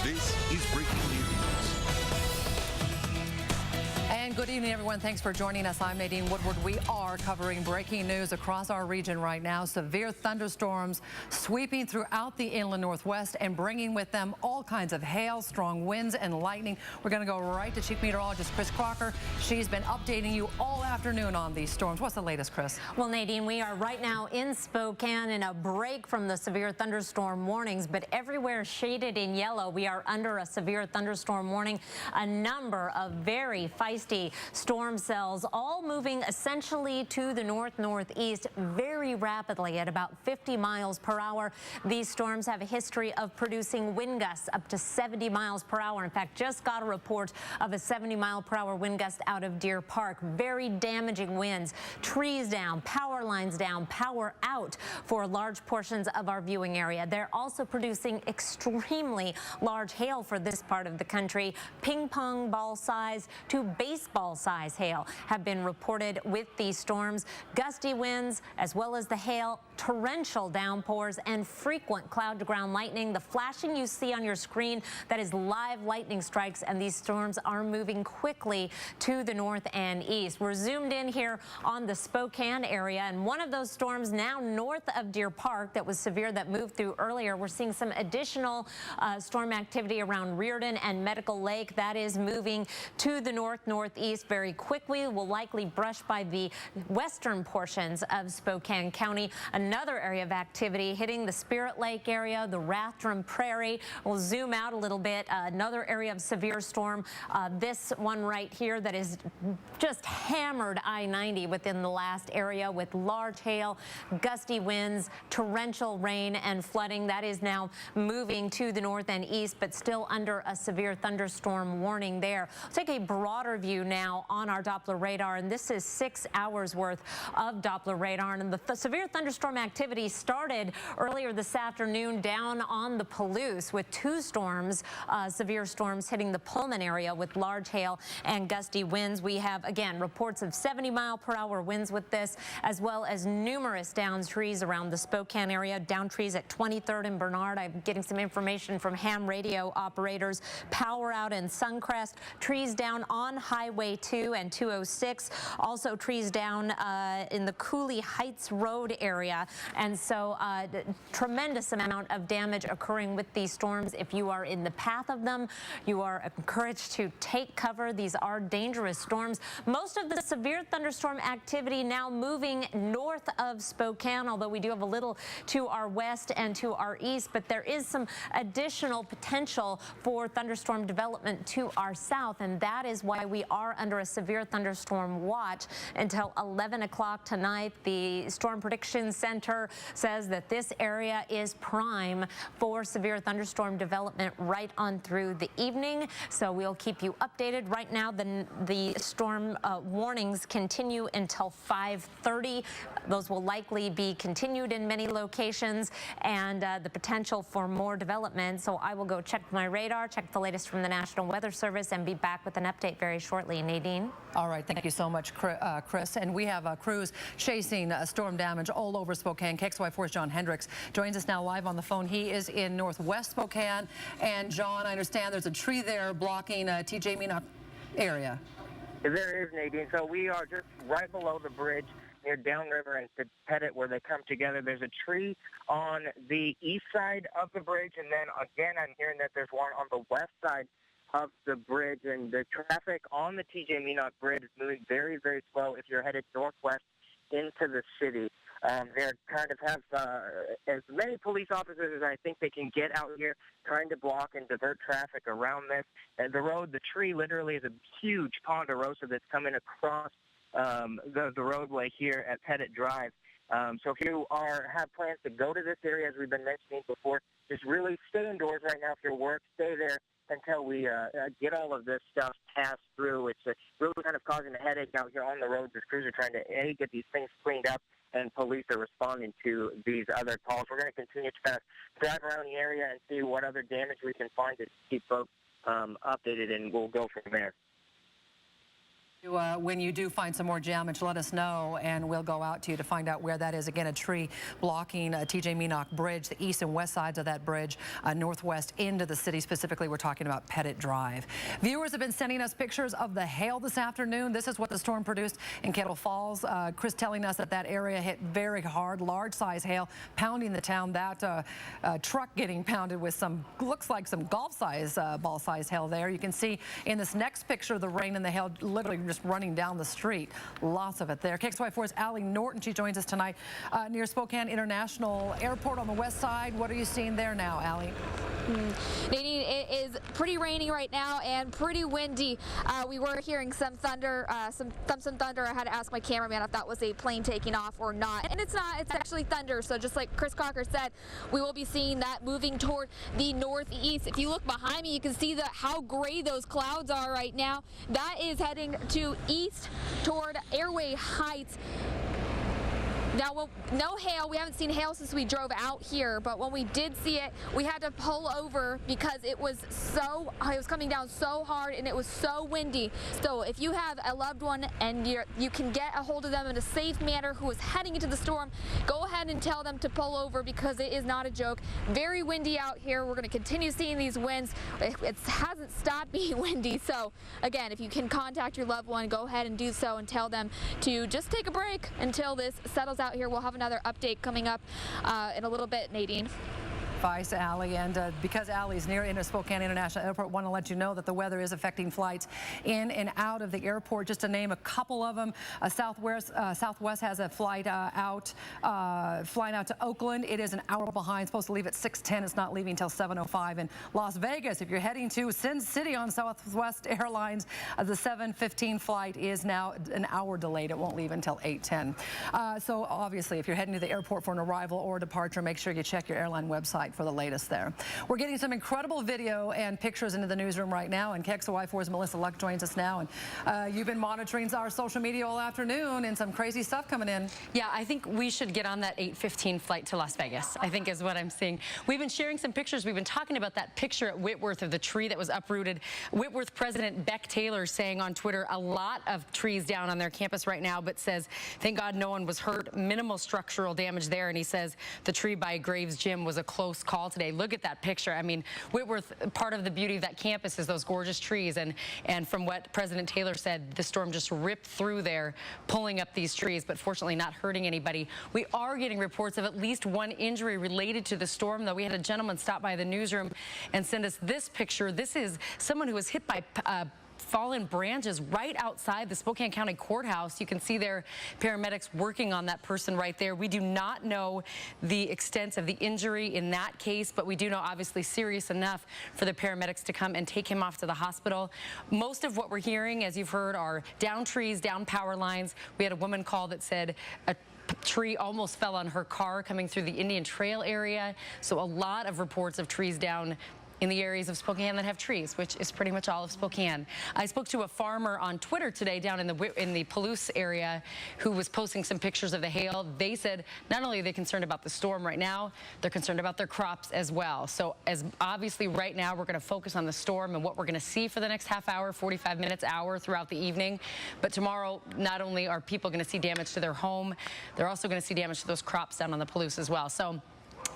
This is Breaking News. And good evening, everyone. Thanks for joining us. I'm Nadine Woodward. We are covering breaking news across our region right now. Severe thunderstorms sweeping throughout the inland northwest and bringing with them all kinds of hail, strong winds, and lightning. We're going to go right to Chief Meteorologist Chris Crocker. She's been updating you all afternoon on these storms. What's the latest, Chris? Well, Nadine, we are right now in Spokane in a break from the severe thunderstorm warnings, but everywhere shaded in yellow, we are under a severe thunderstorm warning. A number of very feisty storm cells, all moving essentially to the north-northeast very rapidly at about 50 miles per hour. These storms have a history of producing wind gusts up to 70 miles per hour. In fact, just got a report of a 70-mile-per-hour wind gust out of Deer Park. Very damaging winds, trees down, power lines down, power out for large portions of our viewing area. They're also producing extremely large hail for this part of the country. Ping pong ball size to baseball size hail have been reported with these storms. Gusty winds as well as the hail, torrential downpours, and frequent cloud-to-ground lightning. The flashing you see on your screen, that is live lightning strikes, and these storms are moving quickly to the north and east. We're zoomed in here on the Spokane area, and one of those storms now north of Deer Park that was severe that moved through earlier. We're seeing some additional storm activity around Reardon and Medical Lake. That is moving to the northeast very quickly. Will likely brush by the western portions of Spokane County. Another area of activity hitting the Spirit Lake area, the Rathdrum Prairie. We'll zoom out a little bit. Another area of severe storm. This one right here that is just hammered I-90 within the last area with large hail, gusty winds, torrential rain, and flooding. That is now moving to the north and east, but still under a severe thunderstorm warning there. Let's take a broader view now on our Doppler radar, and this is 6 hours worth of Doppler radar. And the severe thunderstorm activity started earlier this afternoon down on the Palouse with two storms, severe storms hitting the Pullman area with large hail and gusty winds. We have, again, reports of 70-mile-per-hour winds with this, as well as numerous downed trees around the Spokane area. Downed trees at 23rd and Bernard. I'm getting some information from ham radio operators. Power out in Suncrest. Trees down on Highway 2 and 206. Also trees down in the Cooley Heights Road area. And so tremendous amount of damage occurring with these storms. If you are in the path of them, you are encouraged to take cover. These are dangerous storms. Most of the severe thunderstorm activity now moving north of Spokane, although we do have a little to our west and to our east, but there is some additional potential for thunderstorm development to our south, and that is why we are under a severe thunderstorm watch until 11 o'clock tonight. The Storm Prediction Center says that this area is prime for severe thunderstorm development right on through the evening. So we'll keep you updated. Right now, the storm warnings continue until 5:30. Those will likely be continued in many locations, and the potential for more development. So I will go check my radar, check the latest from the National Weather Service, and be back with an update very shortly. Nadine? All right. Thank you so much, Chris. And we have crews chasing storm damage all over Spokane. KXLY4's John Hendricks joins us now live on the phone. He is in northwest Spokane. And John, I understand there's a tree there blocking TJ Meanock area. There is, Nadine. So we are just right below the bridge near Downriver and Pettit where they come together. There's a tree on the east side of the bridge, and then again I'm hearing that there's one on the west side of the bridge, and the traffic on the TJ Meanock Bridge is moving very, very slow if you're headed northwest into the city. They kind of have as many police officers as I think they can get out here trying to block and divert traffic around this. And the tree literally is a huge ponderosa that's coming across the roadway here at Pettit Drive. So if you have plans to go to this area, as we've been mentioning before, just really stay indoors right now. If you're work, stay there until we get all of this stuff passed through. It's really kind of causing a headache out here on the roads as crews are trying to get these things cleaned up, and police are responding to these other calls. We're going to continue to kind of drive around the area and see what other damage we can find to keep folks updated, and we'll go from there. When you do find some more damage, let us know, and we'll go out to you to find out where that is. Again, a tree blocking TJ Meenock Bridge, the east and west sides of that bridge, northwest into the city. Specifically, we're talking about Pettit Drive. Viewers have been sending us pictures of the hail this afternoon. This is what the storm produced in Kettle Falls. Chris telling us that that area hit very hard, large-size hail, pounding the town. That truck getting pounded with some, looks like some golf-size, ball-sized hail there. You can see in this next picture the rain and the hail literally just running down the street. Lots of it there. KXLY4's Allie Norton, she joins us tonight near Spokane International Airport on the west side. What are you seeing there now, Allie? Nadine, it is pretty rainy right now and pretty windy. We were hearing some thunder, some thunder. I had to ask my cameraman if that was a plane taking off or not. And it's not, it's actually thunder. So just like Chris Crocker said, we will be seeing that moving toward the northeast. If you look behind me, you can see how gray those clouds are right now. That is heading to east toward Airway Heights. Now, well, no hail. We haven't seen hail since we drove out here, but when we did see it, we had to pull over because it was coming down so hard and it was so windy. So if you have a loved one and you can get a hold of them in a safe manner who is heading into the storm, go ahead and tell them to pull over because it is not a joke. Very windy out here. We're going to continue seeing these winds. It hasn't stopped being windy. So again, if you can contact your loved one, go ahead and do so and tell them to just take a break until this settles out here. We'll have another update coming up in a little bit, Nadine. Advice, Allie, and because Allie's near Spokane International Airport, want to let you know that the weather is affecting flights in and out of the airport. Just to name a couple of them, Southwest has a flight flying out to Oakland. It is an hour behind, supposed to leave at 6:10. It's not leaving until 7:05. And Las Vegas, if you're heading to Sin City on Southwest Airlines, the 7:15 flight is now an hour delayed. It won't leave until 8:10. So obviously, if you're heading to the airport for an arrival or departure, make sure you check your airline website for the latest there. We're getting some incredible video and pictures into the newsroom right now, and KXLY4's Melissa Luck joins us now. And you've been monitoring our social media all afternoon, and some crazy stuff coming in. Yeah, I think we should get on that 8:15 flight to Las Vegas, I think is what I'm seeing. We've been sharing some pictures. We've been talking about that picture at Whitworth of the tree that was uprooted. Whitworth President Beck Taylor saying on Twitter a lot of trees down on their campus right now, but says, thank God no one was hurt, minimal structural damage there. And he says the tree by Graves Gym was a close call today. Look at that picture. I mean, Whitworth, part of the beauty of that campus is those gorgeous trees. And from what President Taylor said, the storm just ripped through there, pulling up these trees, but fortunately not hurting anybody. We are getting reports of at least one injury related to the storm, though. We had a gentleman stop by the newsroom and send us this picture. This is someone who was hit by fallen branches right outside the Spokane County Courthouse. You can see their paramedics working on that person right there. We do not know the extent of the injury in that case, but we do know obviously serious enough for the paramedics to come and take him off to the hospital. Most of what we're hearing, as you've heard, are down trees, down power lines. We had a woman call that said a tree almost fell on her car coming through the Indian Trail area. So a lot of reports of trees down in the areas of Spokane that have trees, which is pretty much all of Spokane. I spoke to a farmer on Twitter today down in the Palouse area who was posting some pictures of the hail. They said not only are they concerned about the storm right now, they're concerned about their crops as well. So as obviously right now we're going to focus on the storm and what we're going to see for the next half hour, 45 minutes, hour throughout the evening. But tomorrow, not only are people going to see damage to their home, they're also going to see damage to those crops down on the Palouse as well. So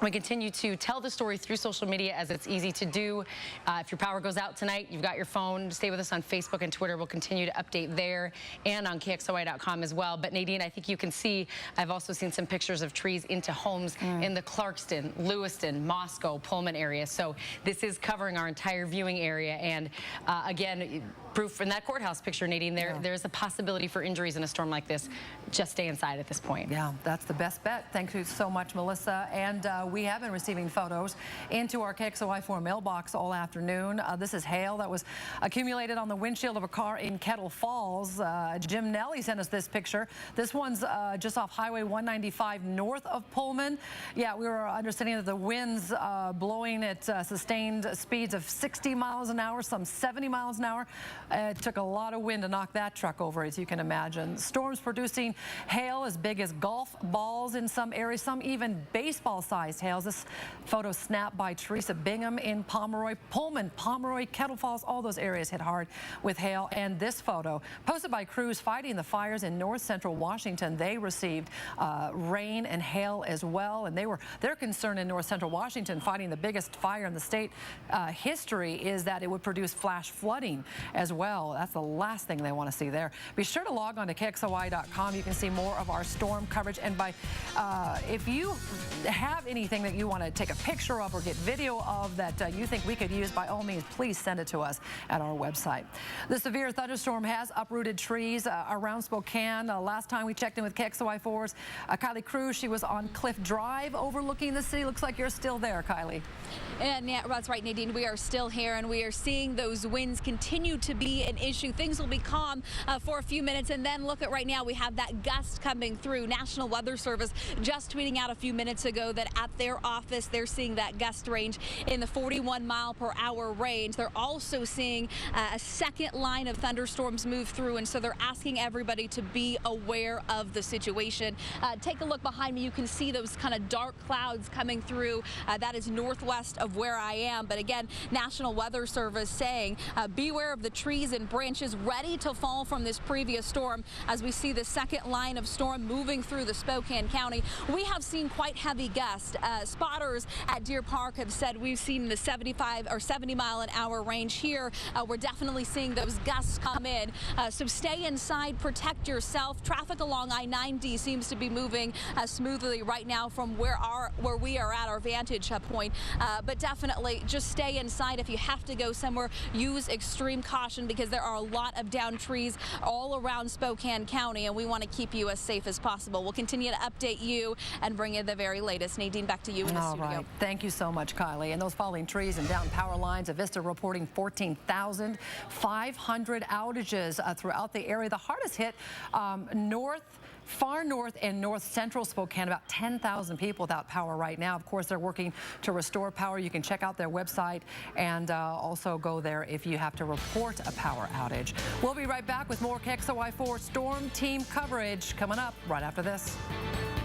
we continue to tell the story through social media as it's easy to do. If your power goes out tonight, you've got your phone. Stay with us on Facebook and Twitter. We'll continue to update there and on KXLY.com as well. But Nadine, I think you can see, I've also seen some pictures of trees into homes in the Clarkston, Lewiston, Moscow, Pullman area. So this is covering our entire viewing area. And again, proof in that courthouse picture, Nadine, there's a possibility for injuries in a storm like this. Just stay inside at this point. Yeah, that's the best bet. Thank you so much, Melissa. And we have been receiving photos into our KXLY4 mailbox all afternoon. This is hail that was accumulated on the windshield of a car in Kettle Falls. Jim Nelly sent us this picture. This one's just off Highway 195 north of Pullman. Yeah, we were understanding that the winds blowing at sustained speeds of 60 miles an hour, some 70 miles an hour. It took a lot of wind to knock that truck over, as you can imagine. Storms producing hail as big as golf balls in some areas, some even baseball-sized hails. This photo snapped by Teresa Bingham in Pomeroy. Pullman, Pomeroy, Kettle Falls, all those areas hit hard with hail. And this photo, posted by crews fighting the fires in north central Washington. They received rain and hail as well, and their concern in north central Washington, fighting the biggest fire in the state history, is that it would produce flash flooding as well. That's the last thing they want to see there. Be sure to log on to KXLY.com. You can see more of our storm coverage, and if you have anything that you want to take a picture of or get video of that you think we could use, by all means, please send it to us at our website. The severe thunderstorm has uprooted trees around Spokane. Last time we checked in with KXLY4's Kylie Cruz, she was on Cliff Drive overlooking the city. Looks like you're still there, Kylie. And yeah, that's right, Nadine. We are still here, and we are seeing those winds continue to be an issue. Things will be calm for a few minutes, and then look at right now, we have that gust coming through. National Weather Service just tweeting out a few minutes ago that at their office, they're seeing that gust range in the 41-mile-per-hour range. They're also seeing a second line of thunderstorms move through, and so they're asking everybody to be aware of the situation. Take a look behind me. You can see those kind of dark clouds coming through. That is northwest of where I am. But again, National Weather Service saying beware of the trees and branches ready to fall from this previous storm. As we see the second line of storm moving through the Spokane County, we have seen quite heavy gusts. Spotters at Deer Park have said we've seen the 75 or 70-mile-an-hour range here. We're definitely seeing those gusts come in. So stay inside, protect yourself. Traffic along I-90 seems to be moving smoothly right now from where we are at our vantage point. But definitely just stay inside. If you have to go somewhere, use extreme caution, because there are a lot of downed trees all around Spokane County, and we want to keep you as safe as possible. We'll continue to update you and bring you the very latest. Nadine, back to you in the studio. All right. Thank you so much, Kylie. And those falling trees and down power lines, Avista reporting 14,500 outages throughout the area. The hardest hit far north and north central Spokane, about 10,000 people without power right now. Of course, they're working to restore power. You can check out their website and also go there if you have to report a power outage. We'll be right back with more KXLY4 Storm Team coverage coming up right after this.